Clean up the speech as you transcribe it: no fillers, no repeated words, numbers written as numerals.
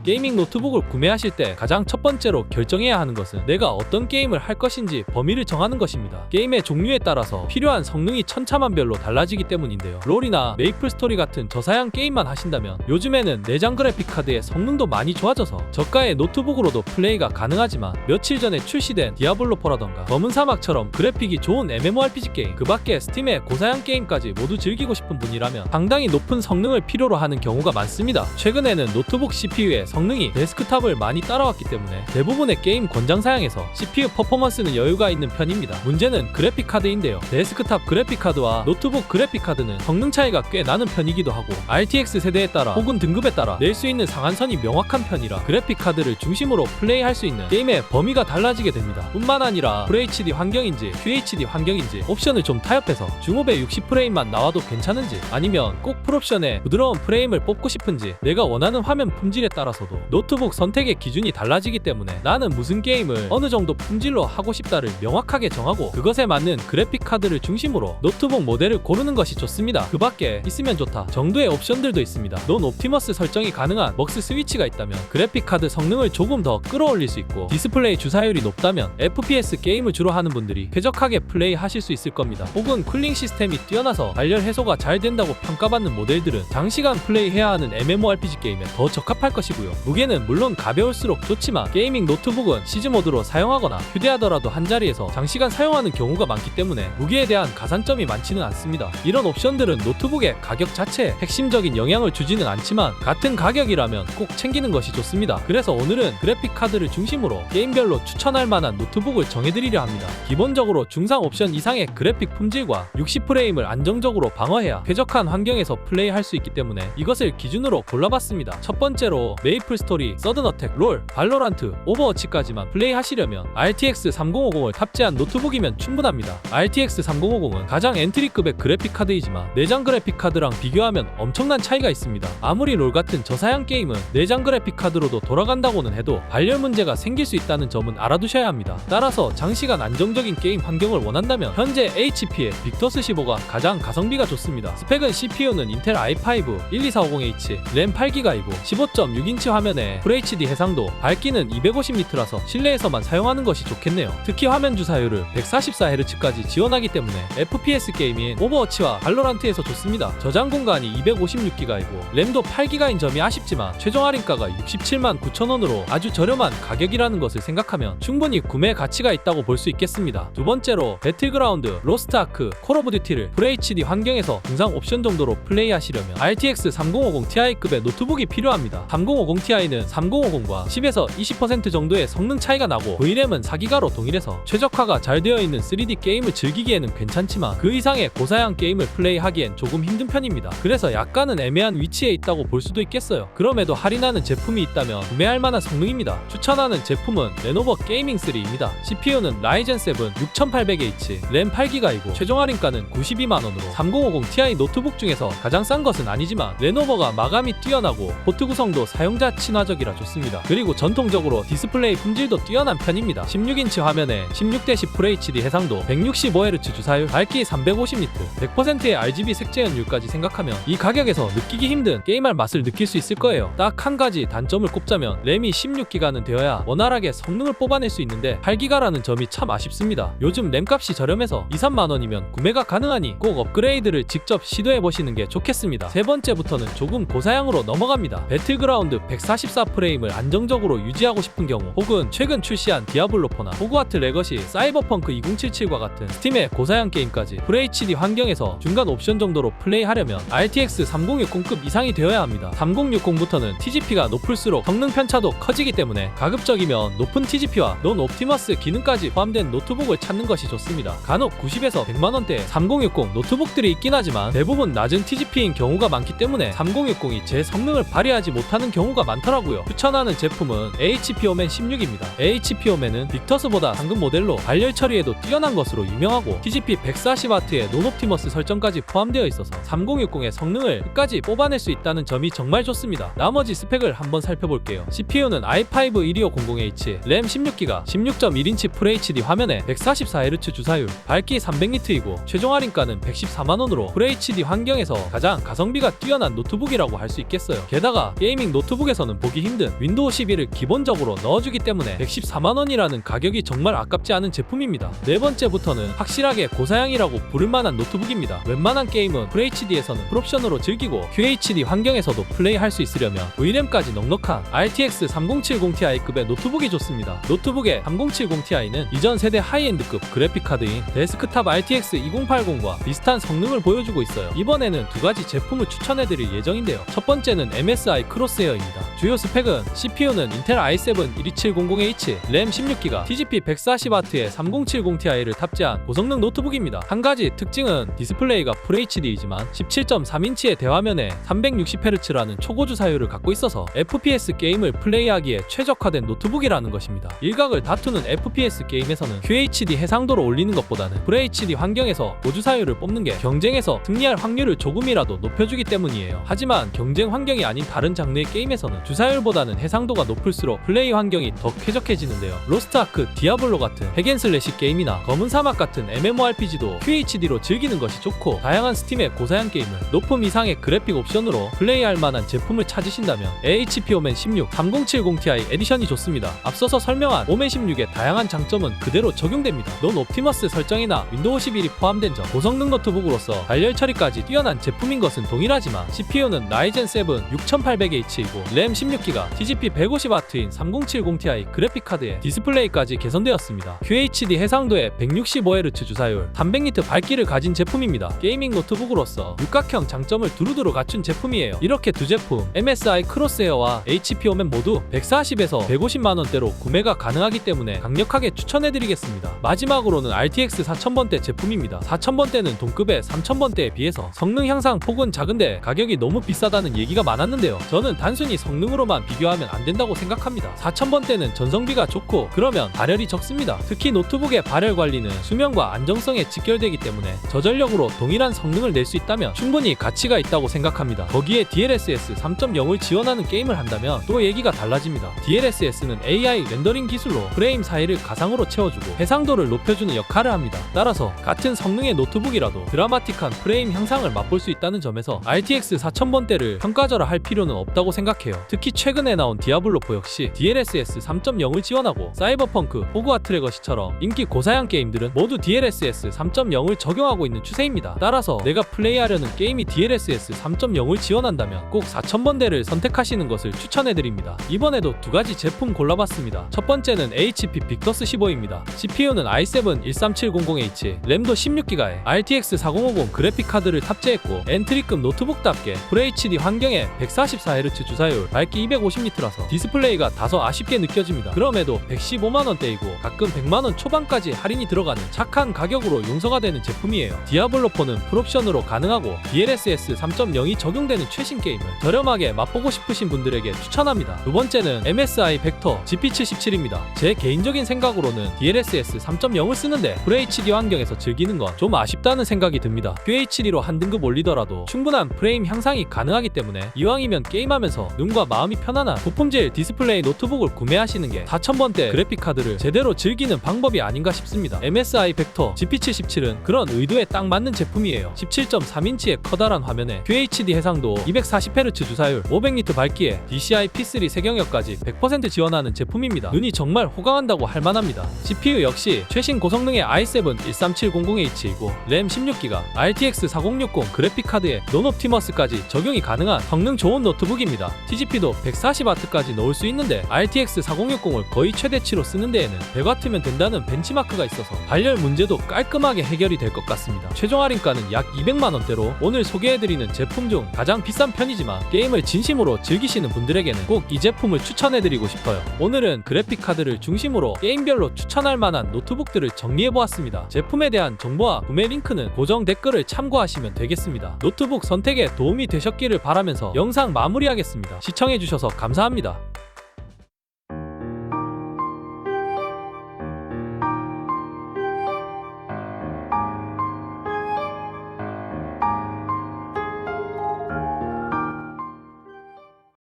게이밍 노트북을 구매하실 때 가장 첫 번째로 결정해야 하는 것은 내가 어떤 게임을 할 것인지 범위를 정하는 것입니다. 게임의 종류에 따라서 필요한 성능이 천차만별로 달라지기 때문인데요. 롤이나 메이플스토리 같은 저사양 게임만 하신다면 요즘에는 내장 그래픽카드의 성능도 많이 좋아져서 저가의 노트북으로도 플레이가 가능하지만 며칠 전에 출시된 디아블로4라던가 검은 사막처럼 그래픽이 좋은 MMORPG 게임, 그 밖에 스팀의 고사양 게임까지 모두 즐기고 싶은 분이라면 상당히 높은 성능을 필요로 하는 경우가 많습니다. 최근에는 노트북 CPU의 성능이 데스크탑을 많이 따라왔기 때문에 대부분의 게임 권장 사양에서 CPU 퍼포먼스는 여유가 있는 편입니다. 문제는 그래픽카드인데요. 데스크탑 그래픽카드와 노트북 그래픽카드는 성능 차이가 꽤 나는 편이기도 하고 RTX 세대에 따라 혹은 등급에 따라 낼 수 있는 상한선이 명확한 편이라 그래픽카드를 중심으로 플레이할 수 있는 게임의 범위가 달라지게 됩니다. 뿐만 아니라 FHD 환경인지 QHD 환경인지 옵션을 좀 타협해서 중업의 60프레임만 나와도 괜찮은지 아니면 꼭 풀옵션에 부드러운 프레임을 뽑고 싶은지 내가 원하는 화면 품질에 따라서도 노트북 선택의 기준이 달라지기 때문에 나는 무슨 게임을 어느 정도 품질로 하고 싶다를 명확하게 정하고 그것에 맞는 그래픽카드를 중심으로 노트북 모델을 고르는 것이 좋습니다. 그 밖에 있으면 좋다 정도의 옵션들도 있습니다. 논 옵티머스 설정이 가능한 먹스 스위치가 있다면 그래픽카드 성능을 조금 더 끌어올릴 수 있고 디스플레이 주사율이 높다면 FPS 게임을 주로 하는 분들이 쾌적하게 플레이하실 수 있을 겁니다. 혹은 쿨링 시스템이 뛰어나서 발열 해소가 잘 된다고 평가받는 모델들은 장시간 플레이해야 하는 MMORPG 게임에 더 적합할 것이고요. 무게는 물론 가벼울수록 좋지만 게이밍 노트북은 시즈 모드로 사용하거나 휴대하더라도 한자리에서 장시간 사용하는 경우가 많기 때문에 무게에 대한 가산점이 많지는 않습니다. 이런 옵션들은 노트북의 가격 자체에 핵심적인 영향을 주지는 않지만 같은 가격이라면 꼭 챙기는 것이 좋습니다. 그래서 오늘은 그래픽카드를 중심으로 게임별로 추천할 만한 노트북을 정해드리려 합니다. 기본적으로 중상 옵션 이상의 그래픽 품질과 60프레임을 안정적으로 방어해야 쾌적한 환경에서 플레이할 수 있기 때문에 이것을 기준으로 골라봤습니다. 첫 번째로 메이플스토리, 서든어택, 롤, 발로란트, 오버워치까지만 플레이하시려면 RTX 3050을 탑재한 노트북이면 충분합니다. RTX 3050은 가장 엔트리급의 그래픽카드이지만 내장 그래픽카드랑 비교하면 엄청난 차이가 있습니다. 아무리 롤 같은 저사양 게임은 내장 그래픽카드로도 돌아간다고는 해도 발열 문제가 생길 수 있다는 점은 알아두셔야 합니다. 따라서 장시간 안정적인 게임 환경을 원한다면 현재 HP의 빅터스 15가 가장 가성비가 좋습니다. 스펙은 CPU는 인텔 i5 12450H, 램 8GB이고 15.6인치 화면에 FHD 해상도, 밝기는 250니트라서 실내에서만 사용하는 것이 좋겠네요. 특히 화면 주사율을 144Hz까지 지원하기 때문에 FPS 게임인 오버워치와 발로란트에서 좋습니다. 저장 공간이 256GB이고 램도 8GB인 점이 아쉽지만 최종 할인가가 679,000원으로 아주 저렴한 가격이라는 것을 생각하면 충분히 구매 가치가 있다고 볼 수 있겠습니다. 두 번째로 배틀그라운드, 로스트아크, 콜 오브 듀티를 FHD 환경에서 중상 옵션 정도로 플레이하시려면 RTX 3050 Ti급의 노트북이 필요합니다. 3050ti는 3050과 10에서 20% 정도의 성능 차이가 나고 VRAM은 4기가로 동일해서 최적화가 잘 되어 있는 3D 게임을 즐기기에는 괜찮지만 그 이상의 고사양 게임을 플레이하기엔 조금 힘든 편입니다. 그래서 약간은 애매한 위치에 있다고 볼 수도 있겠어요. 그럼에도 할인하는 제품이 있다면 구매할 만한 성능입니다. 추천하는 제품은 레노버 게이밍 3입니다. CPU는 라이젠 7 6800H, 램 8GB이고 최종 할인가는 92만원으로 3050 Ti 노트북 중에서 가장 싼 것은 아니지만 레노버가 마감이 뛰어나고 포트 구성도 사용자 친화적이라 좋습니다. 그리고 전통적으로 디스플레이 품질도 뛰어난 편입니다. 16인치 화면에 16:10 FHD 해상도, 165Hz 주사율, 밝기 350니트, 100%의 RGB 색재현율까지 생각하면 이 가격에서 느끼기 힘든 게임할 맛을 느낄 수 있을 거예요. 딱 한 가지 단점을 꼽자면 램이 16기가는 되어야 원활하게 성능을 뽑아낼 수 있는데 8기가라는 점이 참 아쉽습니다. 요즘 램값이 저렴해서 2-3만원이면 구매가 가능하니 꼭 업그레이드를 직접 시도해보시는 게 좋겠습니다. 세 번째부터는 조금 고사양으로 넘어갑니다. 배틀그라운드 144프레임을 안정적으로 유지하고 싶은 경우 혹은 최근 출시한 디아블로4나 호그와트 레거시, 사이버펑크 2077과 같은 스팀의 고사양 게임까지 FHD 환경에서 중간 옵션 정도로 플레이하려면 RTX 3060급 이상이 되어야 합니다. 3060부터는 TGP가 높을수록 성능 편차도 커지기 때문에 가급적이면 높은 TGP와 논 옵티머스 기능까지 포함된 노트북을 찾는 것이 좋습니다. 간혹 90에서 100만원대의 3060 노트북들이 있긴 하지만 대부분 낮은 TGP인 경우가 많기 때문에 3060이 제 성능을 발휘하지 못하는 경우가 많더라고요. 추천하는 제품은 HP 오멘 16입니다. HP 오멘은 빅터스보다 상급 모델로 발열 처리에도 뛰어난 것으로 유명하고 TGP 140W의 논 옵티머스 설정까지 포함되어 있어서 3060의 성능을 끝까지 뽑아낼 수 있다는 점이 정말 좋습니다. 나머지 스펙을 한번 살펴볼게요. CPU는 i5 12500H, 램 16기가, 16.1인치 FHD 화면에 144Hz 주사율, 밝기 300니트이고 최종 할인가는 114만원으로 FHD 환경에서 가장 가성비가 뛰어난 노트북이라고 할 수 있겠어요. 게다가 게이밍 노트북에서 노트북에서는 보기 힘든 윈도우 11을 기본적으로 넣어주기 때문에 114만원이라는 가격이 정말 아깝지 않은 제품입니다. 네 번째부터는 확실하게 고사양이라고 부를 만한 노트북입니다. 웬만한 게임은 FHD에서는 풀옵션으로 즐기고 QHD 환경에서도 플레이할 수 있으려면 VRAM까지 넉넉한 RTX 3070ti급의 노트북이 좋습니다. 노트북의 3070ti는 이전 세대 하이엔드급 그래픽카드인 데스크탑 RTX 2080과 비슷한 성능을 보여주고 있어요. 이번에는 두 가지 제품을 추천해드릴 예정인데요. 첫 번째는 MSI 크로스헤어입니다. 주요 스펙은 CPU는 인텔 i7 12700H, 램 16GB, TGP 140W의 3070ti를 탑재한 고성능 노트북입니다. 한 가지 특징은 디스플레이가 FHD이지만 17.3인치의 대화면에 360Hz라는 초고주 사율을 갖고 있어서 FPS 게임을 플레이하기에 최적화된 노트북이라는 것입니다. 일각을 다투는 FPS 게임에서는 QHD 해상도를 올리는 것보다는 FHD 환경에서 고주 사율을 뽑는 게 경쟁에서 승리할 확률을 조금이라도 높여주기 때문이에요. 하지만 경쟁 환경이 아닌 다른 장르의 게임에서는 주사율보다는 해상도가 높을수록 플레이 환경이 더 쾌적해지는데요. 로스트아크, 디아블로 같은 핵앤슬래시 게임이나 검은 사막 같은 MMORPG도 QHD로 즐기는 것이 좋고, 다양한 스팀의 고사양 게임을 높음 이상의 그래픽 옵션으로 플레이할 만한 제품을 찾으신다면 HP 오멘 16 3070ti 에디션이 좋습니다. 앞서서 설명한 오멘 16의 다양한 장점은 그대로 적용됩니다. 논 옵티머스 설정이나 윈도우 11이 포함된 점, 고성능 노트북으로서 발열 처리까지 뛰어난 제품인 것은 동일하지만 CPU는 라이젠 7 6800H이고 램 16GB, TGP 150W인 3070ti 그래픽카드에 디스플레이까지 개선되었습니다. QHD 해상도에 165Hz 주사율, 300니트 밝기를 가진 제품입니다. 게이밍 노트북으로서 육각형 장점을 두루두루 갖춘 제품이에요. 이렇게 두 제품 MSI 크로스헤어와 HP 오멘 모두 140에서 150만원대로 구매가 가능하기 때문에 강력하게 추천해드리겠습니다. 마지막으로는 RTX 4000번대 제품입니다. 4000번대는 동급의 3000번대에 비해서 성능 향상 폭은 작은데 가격이 너무 비싸다는 얘기가 많았는데요. 저는 단순히 성능으로만 비교하면 안 된다고 생각합니다. 4000번대는 전성비가 좋고 그러면 발열이 적습니다. 특히 노트북의 발열 관리는 수명과 안정성에 직결되기 때문에 저전력으로 동일한 성능을 낼 수 있다면 충분히 가치가 있다고 생각합니다. 거기에 DLSS 3.0을 지원하는 게임을 한다면 또 얘기가 달라집니다. DLSS는 AI 렌더링 기술로 프레임 사이를 가상으로 채워주고 해상도를 높여주는 역할을 합니다. 따라서 같은 성능의 노트북이라도 드라마틱한 프레임 향상을 맛볼 수 있다는 점에서 RTX 4000번대를 평가절하 할 필요는 없다고 생각해요. 특히 최근에 나온 디아블로4 역시 DLSS 3.0을 지원하고 사이버펑크, 호그와트 레거시처럼 인기 고사양 게임들은 모두 DLSS 3.0을 적용하고 있는 추세입니다. 따라서 내가 플레이하려는 게임이 DLSS 3.0을 지원한다면 꼭 4000번대를 선택하시는 것을 추천해드립니다. 이번에도 두 가지 제품 골라봤습니다. 첫 번째는 HP 빅터스 15입니다. CPU는 i7 13700H, 램도 16GB에 RTX 4050 그래픽카드를 탑재했고 엔트리급 노트북답게 FHD 환경에 144Hz 주사율, 밝기 250니트라서 디스플레이가 다소 아쉽게 느껴집니다. 그럼에도 115만원대이고 가끔 100만원 초반까지 할인이 들어가는 착한 가격으로 용서가 되는 제품이에요. 디아블로4는 풀옵션으로 가능하고 DLSS 3.0이 적용되는 최신 게임을 저렴하게 맛보고 싶으신 분들에게 추천합니다. 두 번째는 MSI 벡터 GP77입니다. 제 개인적인 생각으로는 DLSS 3.0을 쓰는데 FHD 환경에서 즐기는 건 좀 아쉽다는 생각이 듭니다. QHD로 한 등급 올리더라도 충분한 프레임 향상이 가능하기 때문에 이왕이면 게임하면서 눈과 마음이 편안한 고품질 디스플레이 노트북을 구매하시는 게 4000번대 그래픽카드를 제대로 즐기는 방법이 아닌가 싶습니다. MSI 벡터 GP77은 그런 의도에 딱 맞는 제품이에요. 17.3인치의 커다란 화면에 QHD 해상도 240Hz 주사율, 500니트 밝기에 DCI P3 세경역까지 100% 지원하는 제품입니다. 눈이 정말 호강한다고 할 만합니다. CPU 역시 최신 고성능의 i7 13700H이고 램 16GB, RTX 4060 그래픽카드에 논옵티머스까지 적용이 가능한 성능 좋은 노트북입니다. TGP도 140W까지 넣을 수 있는데 RTX 4060을 거의 최대치로 쓰는 데에는 100W면 된다는 벤치마크가 있어서 발열 문제도 깔끔하게 해결이 될 것 같습니다. 최종 할인가는 약 200만원대로 오늘 소개해드리는 제품 중 가장 비싼 편이지만 게임을 진심으로 즐기시는 분들에게는 꼭 이 제품을 추천해드리고 싶어요. 오늘은 그래픽카드를 중심으로 게임별로 추천할 만한 노트북들을 정리해보았습니다. 제품에 대한 정보와 구매 링크는 고정 댓글을 참고하시면 되겠습니다. 노트북 선택에 도움이 되셨기를 바라면서 영상 마무리하겠습니다. 시청해주셔서 감사합니다.